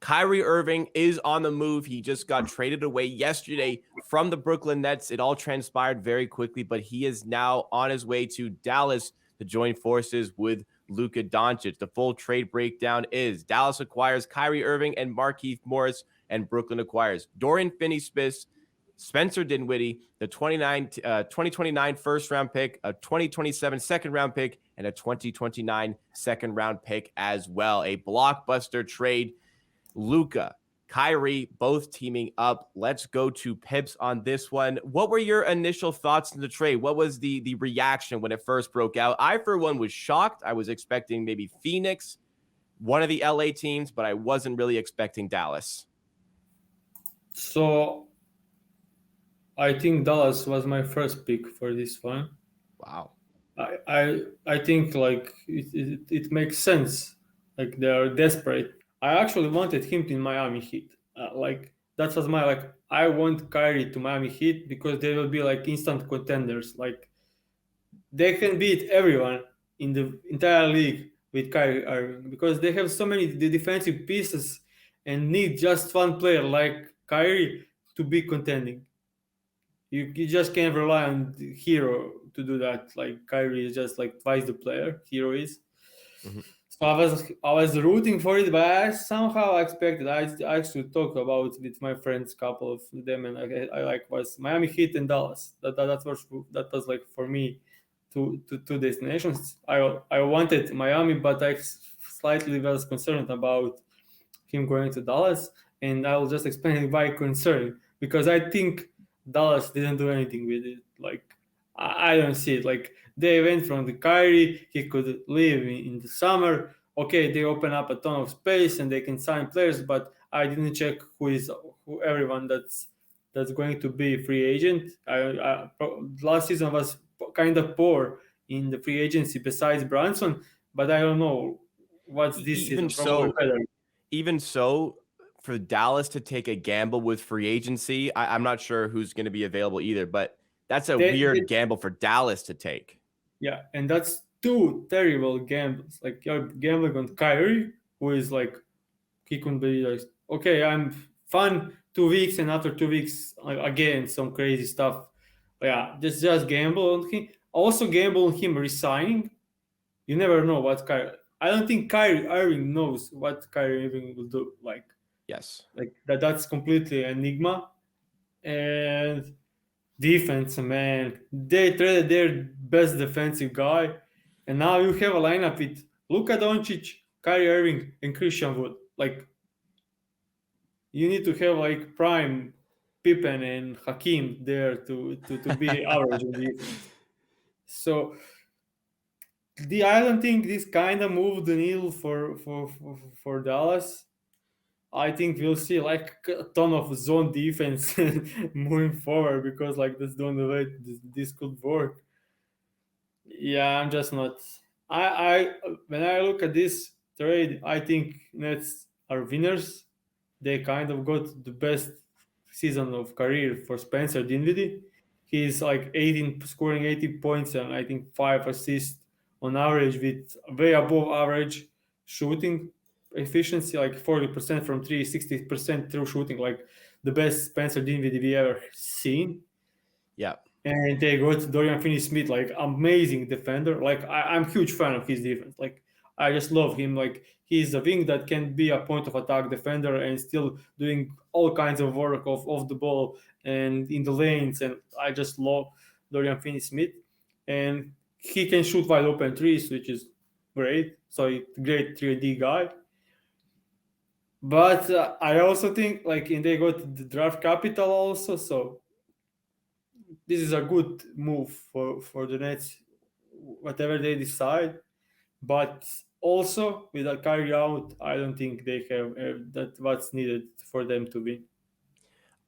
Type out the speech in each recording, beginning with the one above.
Kyrie Irving is on the move. He just got traded away yesterday from the Brooklyn Nets. It all transpired very quickly, but he is now on his way to Dallas to join forces with Luka Doncic. The full trade breakdown is Dallas acquires Kyrie Irving and Markieff Morris, and Brooklyn acquires Dorian Finney-Smith, Spencer Dinwiddie, the 2029 first-round pick, a 2027 second-round pick, and a 2029 second-round pick as well. A blockbuster trade. Luka, Kyrie, both teaming up. Let's go to Pips on this one. What were your initial thoughts on the trade? What was the reaction when it first broke out? I, for one, was shocked. I was expecting maybe Phoenix, one of the LA teams, but I wasn't really expecting Dallas. So I think Dallas was my first pick for this one. Wow. I think like it makes sense. Like they are desperate. I actually wanted him in Miami Heat. Like that was my like. I want Kyrie to Miami Heat because they will be like instant contenders. Like they can beat everyone in the entire league with Kyrie Irving because they have so many defensive pieces and need just one player like Kyrie to be contending. You just can't rely on the hero to do that. Like Kyrie is just like twice the player hero is. Mm-hmm. So I was rooting for it, but I somehow expected. I actually talked about with my friends, couple of them, and I like was Miami Heat and Dallas. That was like for me two destinations. I wanted Miami, but I slightly was concerned about him going to Dallas, and I will just explain why concerned because I think Dallas didn't do anything with it. Like I don't see it. Like they went from the Kyrie, he could leave in the summer. Okay, they open up a ton of space and they can sign players, but I didn't check who everyone that's going to be free agent. Last season was kind of poor in the free agency besides Brunson, but I don't know what's this Even season. Probably so, better. even so, for Dallas to take a gamble with free agency, I'm not sure who's going to be available either, but that's a weird gamble for Dallas to take. Yeah, and that's two terrible gambles. Like you're gambling on Kyrie, who is like he can be like, okay, I'm fun 2 weeks, and after 2 weeks, like, again some crazy stuff. Yeah, just gamble on him. Also gamble on him resigning. You never know what Kyrie. I don't think Kyrie Irving knows what Kyrie Irving will do. Yes. Like that's completely enigma. And defense, man, they traded their best defensive guy, and now you have a lineup with Luka Doncic, Kyrie Irving, and Christian Wood. Like you need to have like prime Pippen and Hakim there to be average in defense. So I don't think this kind of moved the needle for Dallas. I think we'll see like a ton of zone defense moving forward because like that's the only way this could work. Yeah, I'm just not. I when I look at this trade, I think Nets are winners. They kind of got the best season of career for Spencer Dinwiddie. He's like 18 scoring 80 points and I think 5 assists on average with way above average shooting efficiency, like 40% from three, 60% through shooting, like the best Spencer Dinwiddie we ever seen. Yeah. And they got Dorian Finney-Smith, like amazing defender. Like I'm huge fan of his defense. Like I just love him. Like he's a wing that can be a point of attack defender and still doing all kinds of work off the ball and in the lanes. And I just love Dorian Finney-Smith. And he can shoot wide open threes, which is great. So great 3D guy. But I also think like and they got the draft capital also. So this is a good move for the Nets, whatever they decide. But also with a Kyrie out, I don't think they have that what's needed for them to win.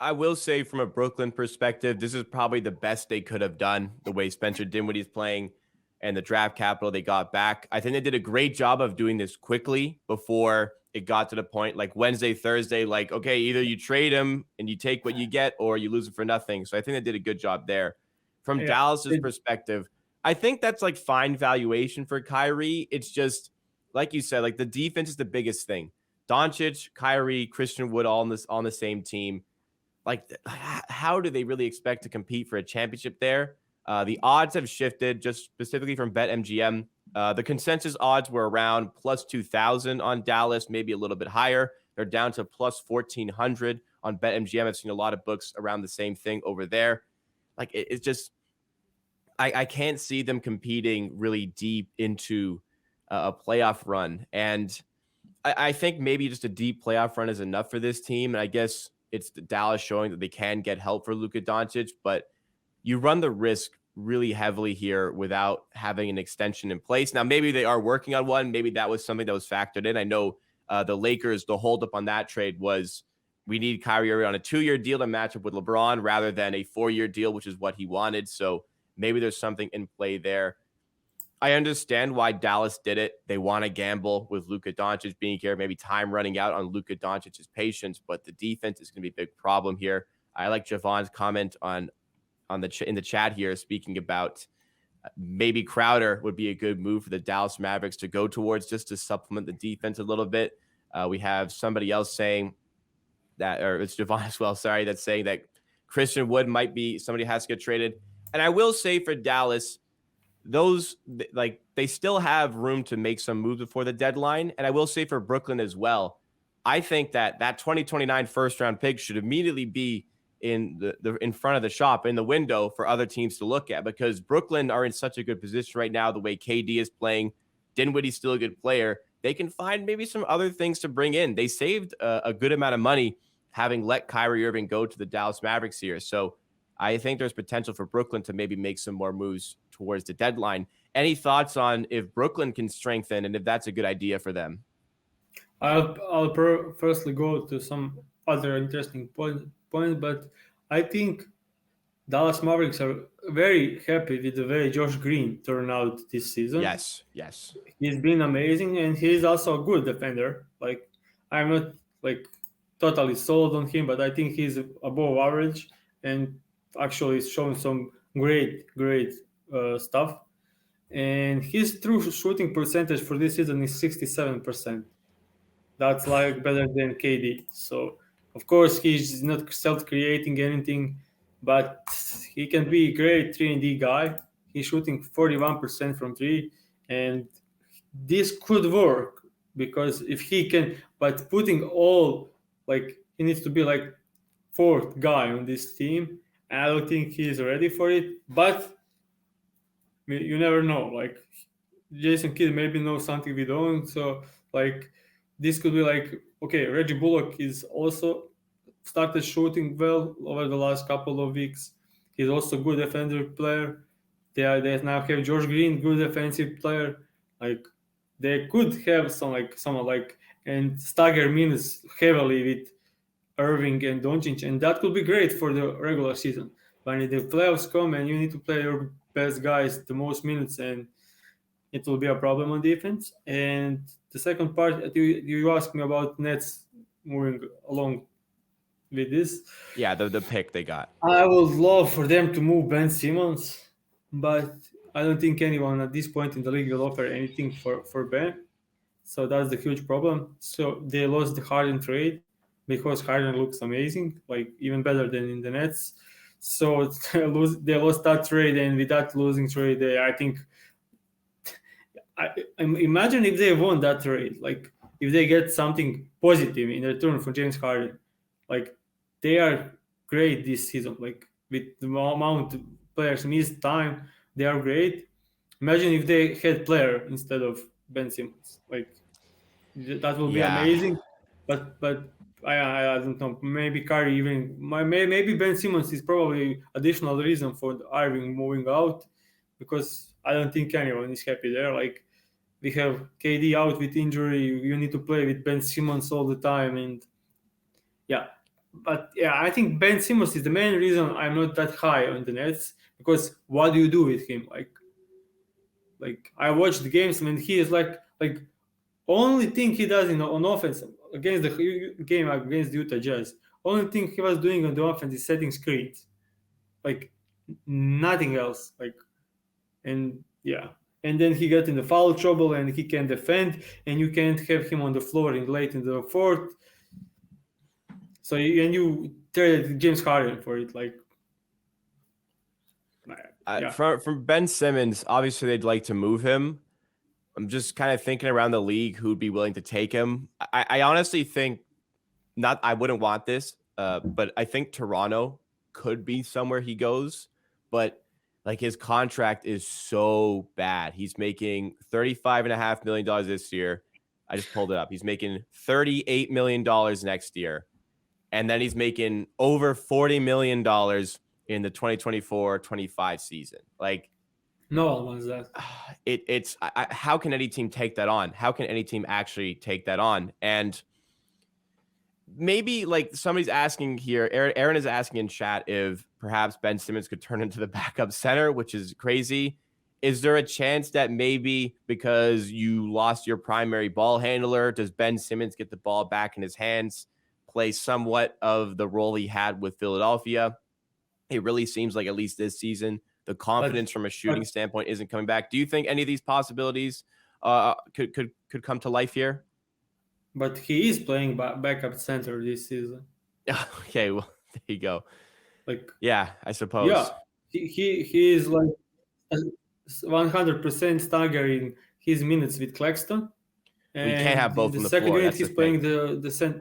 I will say from a Brooklyn perspective, this is probably the best they could have done, the way Spencer Dinwiddie is playing and the draft capital they got back. I think they did a great job of doing this quickly before it got to the point like Wednesday, Thursday, like, okay, either you trade him and you take what you get or you lose him for nothing. So I think they did a good job there. From Dallas's perspective, I think that's like fine valuation for Kyrie. It's just, like you said, like the defense is the biggest thing. Doncic, Kyrie, Christian Wood all on the same team. Like, how do they really expect to compete for a championship there? The odds have shifted just specifically from BetMGM. The consensus odds were around plus 2,000 on Dallas, maybe a little bit higher. They're down to plus 1,400 on BetMGM. I've seen a lot of books around the same thing over there. Like, it's just, I can't see them competing really deep into a playoff run. And I think maybe just a deep playoff run is enough for this team. And I guess it's Dallas showing that they can get help for Luka Doncic, but you run the risk really heavily here without having an extension in place. Now, maybe they are working on one. Maybe that was something that was factored in. I know the Lakers, the holdup on that trade was we need Kyrie Irving on a 2-year deal to match up with LeBron rather than a 4-year deal, which is what he wanted. So maybe there's something in play there. I understand why Dallas did it. They want to gamble with Luka Doncic being here, maybe time running out on Luka Doncic's patience, but the defense is going to be a big problem here. I like Javon's comment in the chat here, speaking about maybe Crowder would be a good move for the Dallas Mavericks to go towards just to supplement the defense a little bit. We have somebody else saying that, or it's Javon as well, sorry, that's saying that Christian Wood might be somebody has to get traded. And I will say for Dallas, those, like, they still have room to make some moves before the deadline. And I will say for Brooklyn as well, I think that 2029 first round pick should immediately be in the in front of the shop, in the window for other teams to look at, because Brooklyn are in such a good position right now. The way KD is playing, Dinwiddie's still a good player. They can find maybe some other things to bring in. They saved a good amount of money having let Kyrie Irving go to the Dallas Mavericks here. So I think there's potential for Brooklyn to maybe make some more moves towards the deadline. Any thoughts on if Brooklyn can strengthen and if that's a good idea for them? I'll firstly go to some other interesting point, but I think Dallas Mavericks are very happy with the way Josh Green turned out this season. Yes. He's been amazing, and he's also a good defender. Like, I'm not like totally sold on him, but I think he's above average and actually is showing some great stuff. And his true shooting percentage for this season is 67%. That's like better than KD. So of course he's not self-creating anything, but he can be a great 3-and-D guy. He's shooting 41% from 3, and this could work because if he can, but putting all, like, he needs to be like fourth guy on this team. And I don't think he's ready for it, but you never know. Like, Jason Kidd maybe knows something we don't. So like, this could be like, okay, Reggie Bullock is also started shooting well over the last couple of weeks. He's also a good defensive player. They now have Josh Green, good defensive player. Like, they could have someone like and stagger minutes heavily with Irving and Doncic, and that could be great for the regular season. When the playoffs come and you need to play your best guys the most minutes, and it will be a problem on defense. And the second part, you asked me about Nets moving along with this. Yeah, the pick they got. I would love for them to move Ben Simmons, but I don't think anyone at this point in the league will offer anything for Ben. So that's the huge problem. So they lost the Harden trade because Harden looks amazing, like even better than in the Nets. So they lost that trade, and with that losing trade, I think I imagine if they won that trade, like if they get something positive in return for James Harden, like they are great this season. Like with the amount of players miss time, they are great. Imagine if they had player instead of Ben Simmons, like that will be amazing. But I don't know. Maybe Kyrie even maybe Ben Simmons is probably additional reason for Irving moving out, because I don't think anyone is happy there. Like, we have KD out with injury. You need to play with Ben Simmons all the time, and I think Ben Simmons is the main reason I'm not that high on the Nets, because what do you do with him? Like I watched the games when he is like only thing he does on offense against the game against the Utah Jazz. Only thing he was doing on the offense is setting screens, like nothing else. Like, and and then he got in the foul trouble and he can defend, and you can't have him on the floor in late in the fourth. So you traded James Harden for it, like yeah. From Ben Simmons, obviously they'd like to move him. I'm just kind of thinking around the league who'd be willing to take him. I honestly think I wouldn't want this, but I think Toronto could be somewhere he goes. But like his contract is so bad. He's making $35.5 million this year. I just pulled it up. He's making $38 million next year. And then he's making over $40 million in the 2024-25 season. Like, no one wants that. It's how can any team take that on? How can any team actually take that on? And maybe like somebody's asking here, Aaron is asking in chat if perhaps Ben Simmons could turn into the backup center, which is crazy. Is there a chance that maybe because you lost your primary ball handler, does Ben Simmons get the ball back in his hands, play somewhat of the role he had with Philadelphia? It really seems like at least this season, the confidence from a shooting standpoint isn't coming back. Do you think any of these possibilities could come to life here? But he is playing backup center this season. Okay, well, there you go. Like, yeah, I suppose. Yeah, he is like 100% staggering his minutes with Claxton. And we can't have both in on the the second floor. unit, he's playing the center.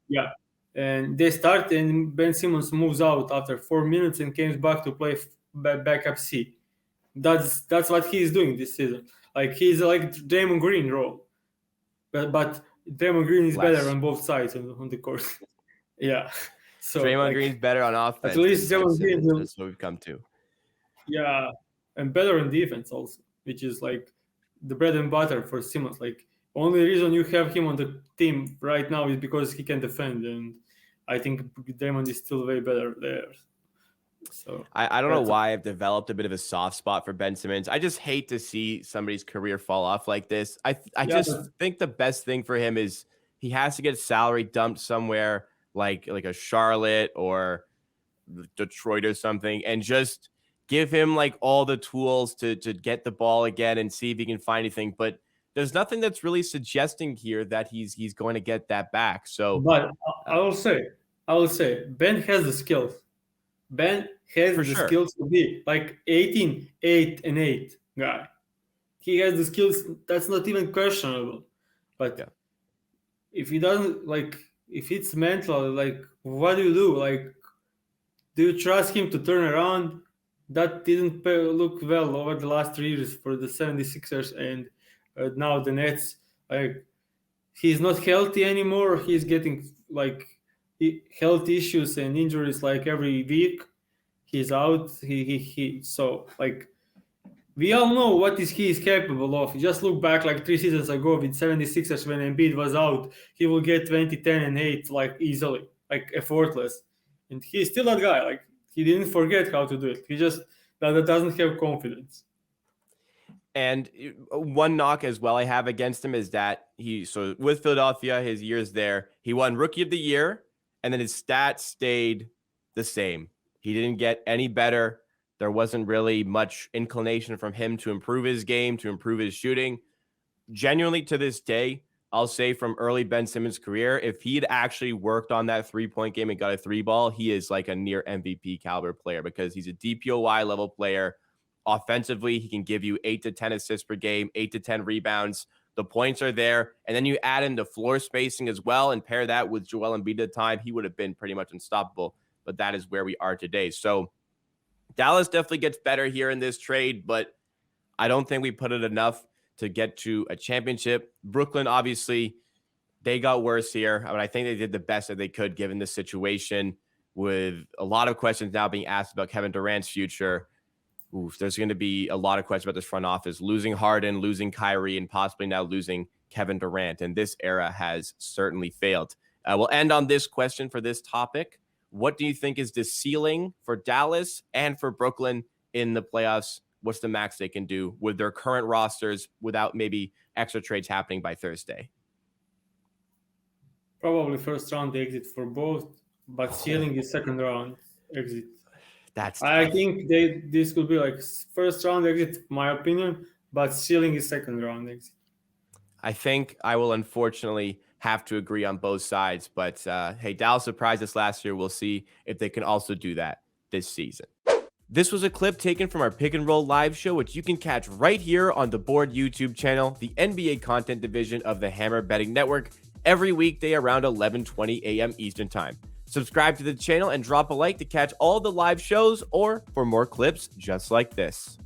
Yeah, and they start, and Ben Simmons moves out after 4 minutes and comes back to play backup C. That's what he's doing this season. Like he's like Draymond Green role, but Draymond Green is better on both sides on the court. Yeah. So Draymond Green's better on offense. At least Draymond Green will, that's what we've come to. Yeah, and better on defense also, which is like the bread and butter for Simmons. Like only reason you have him on the team right now is because he can defend, and I think Draymond is still way better there. So I don't know why I've developed a bit of a soft spot for Ben Simmons. I just hate to see somebody's career fall off like this. I think the best thing for him is he has to get salary dumped somewhere like a Charlotte or Detroit or something, and just give him like all the tools to get the ball again and see if he can find anything. But there's nothing that's really suggesting here that he's going to get that back. So, but I will say Ben has the skills. Ben has the skills to be like 18, 8, and 8 guy. He has the skills. That's not even questionable. But if he doesn't, like, if it's mental, like, what do you do? Like, do you trust him to turn around? That didn't look well over the last 3 years for the 76ers and now the Nets. Like, he's not healthy anymore. He's getting like health issues and injuries like every week. He's out. So like we all know what he is capable of. Just look back like 3 seasons ago with 76ers when Embiid was out. He will get 20, 10, and 8 like easily, like effortless. And he's still that guy. Like he didn't forget how to do it. He just doesn't have confidence. And one knock as well I have against him is that so with Philadelphia, his years there, he won Rookie of the Year, and then his stats stayed the same. He didn't get any better. There wasn't really much inclination from him to improve his game, to improve his shooting. Genuinely, to this day, I'll say from early Ben Simmons' career, if he'd actually worked on that three-point game and got a 3-ball, he is like a near MVP caliber player because he's a DPOY level player. Offensively, he can give you 8 to 10 assists per game, 8 to 10 rebounds. The points are there. And then you add in the floor spacing as well and pair that with Joel Embiid at the time, he would have been pretty much unstoppable. But that is where we are today. So Dallas definitely gets better here in this trade, but I don't think we put it enough to get to a championship. Brooklyn, obviously, they got worse here. I mean, I think they did the best that they could given the situation with a lot of questions now being asked about Kevin Durant's future. There's going to be a lot of questions about this front office, losing Harden, losing Kyrie, and possibly now losing Kevin Durant. And this era has certainly failed. We'll end on this question for this topic. What do you think is the ceiling for Dallas and for Brooklyn in the playoffs? What's the max they can do with their current rosters without maybe extra trades happening by Thursday? Probably first round exit for both, but ceiling is second round exit. That's I tough. think this could be like first round exit, my opinion, but ceiling is second round exit. I think I will unfortunately have to agree on both sides. But hey, Dallas surprised us last year. We'll see if they can also do that this season. This was a clip taken from our Pick and Roll live show, which you can catch right here on the Board YouTube channel, the NBA content division of the Hammer Betting Network, every weekday around 11:20 a.m. Eastern Time. Subscribe to the channel and drop a like to catch all the live shows or for more clips just like this.